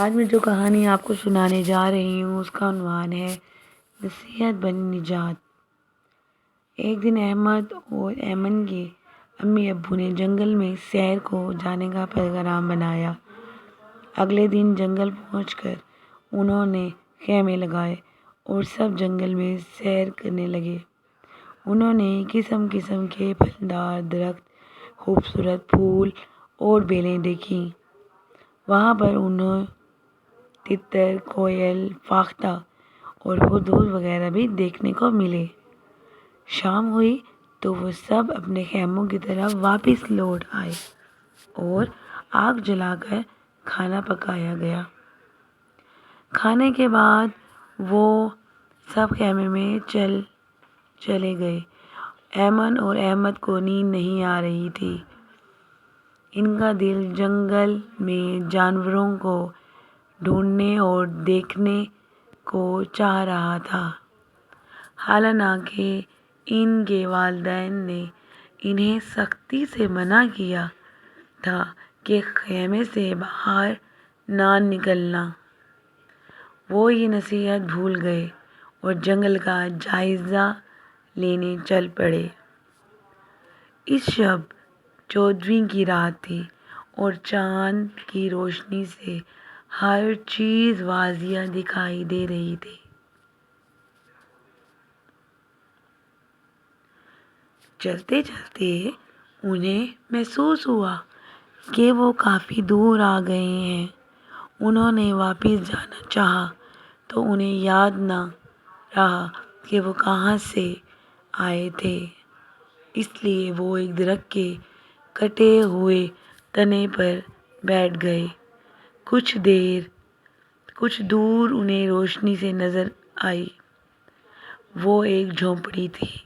آج میں جو کہانی آپ کو سنانے جا رہی ہوں اس کا عنوان ہے نصیحت بنی نجات۔ ایک دن احمد اور ایمن کے امی ابو نے جنگل میں سیر کو جانے کا پروگرام بنایا۔ اگلے دن جنگل پہنچ کر انہوں نے خیمے لگائے اور سب جنگل میں سیر کرنے لگے۔ انہوں نے قسم قسم کے پھلدار درخت، خوبصورت پھول اور بیلیں دیکھیں۔ وہاں پر انہیں تتر، کوئل، فاختہ اور ہدہد وغیرہ بھی دیکھنے کو ملے۔ شام ہوئی تو وہ سب اپنے خیموں کی طرف واپس لوٹ آئے اور آگ جلا کر کھانا پکایا گیا۔ کھانے کے بعد وہ سب خیمے میں چلے گئے۔ ایمن اور احمد کو نیند نہیں آ رہی تھی۔ ان کا دل جنگل میں جانوروں کو ڈھونڈنے اور دیکھنے کو چاہ رہا تھا، حالانکہ ان کے والدین نے انہیں سختی سے منع کیا تھا کہ خیمے سے باہر نہ نکلنا۔ وہ یہ نصیحت بھول گئے اور جنگل کا جائزہ لینے چل پڑے۔ اس شب 14ویں کی رات تھی اور چاند کی روشنی سے ہر چیز واضح دکھائی دے رہی تھی۔ چلتے چلتے انہیں محسوس ہوا کہ وہ کافی دور آ گئے ہیں۔ انہوں نے واپس جانا چاہا تو انہیں یاد نہ رہا کہ وہ کہاں سے آئے تھے، اس لیے وہ ایک درخت کے کٹے ہوئے تنے پر بیٹھ گئے۔ کچھ دور انہیں روشنی سے نظر آئی، وہ ایک جھونپڑی تھی۔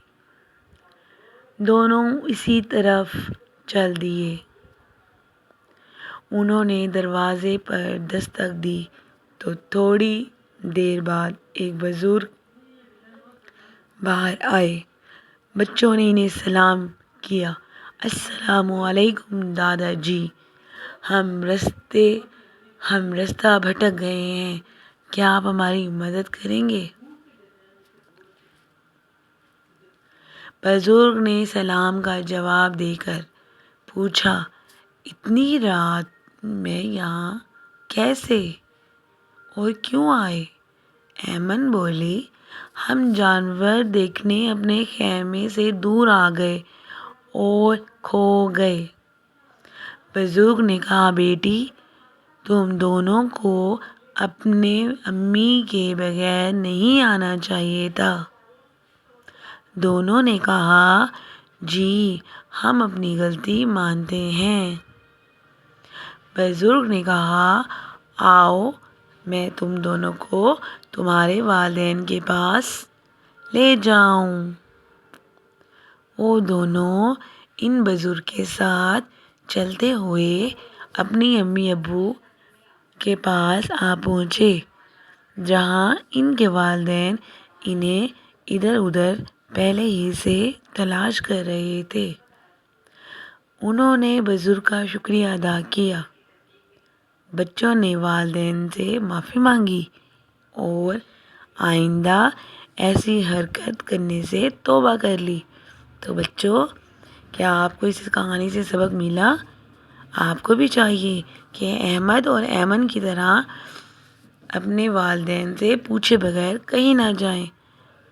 دونوں اسی طرف چل دیے۔ انہوں نے دروازے پر دستک دی تو تھوڑی دیر بعد ایک بزرگ باہر آئے۔ بچوں نے انہیں سلام کیا۔ السلام علیکم دادا جی، ہم راستہ بھٹک گئے ہیں، کیا آپ ہماری مدد کریں گے؟ بزرگ نے سلام کا جواب دے کر پوچھا، اتنی رات میں یہاں کیسے اور کیوں آئے؟ ایمن بولی، ہم جانور دیکھنے اپنے خیمے سے دور آ گئے اور کھو گئے۔ بزرگ نے کہا، بیٹی تم دونوں کو اپنے امی کے بغیر نہیں آنا چاہیے تھا۔ دونوں نے کہا، جی ہم اپنی غلطی مانتے ہیں۔ بزرگ نے کہا، آؤ میں تم دونوں کو تمہارے والدین کے پاس لے جاؤں۔ وہ دونوں ان بزرگ کے ساتھ چلتے ہوئے اپنی امی ابو کے پاس آ پہنچے، جہاں ان کے والدین انہیں ادھر ادھر پہلے ہی سے تلاش کر رہے تھے۔ انہوں نے بزرگ کا شکریہ ادا کیا۔ بچوں نے والدین سے معافی مانگی اور آئندہ ایسی حرکت کرنے سے توبہ کر لی۔ تو بچوں، کیا آپ کو اس کہانی سے سبق ملا؟ آپ کو بھی چاہیے کہ احمد اور ایمن کی طرح اپنے والدین سے پوچھے بغیر کہیں نہ جائیں،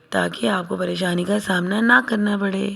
تاکہ آپ کو پریشانی کا سامنا نہ کرنا پڑے۔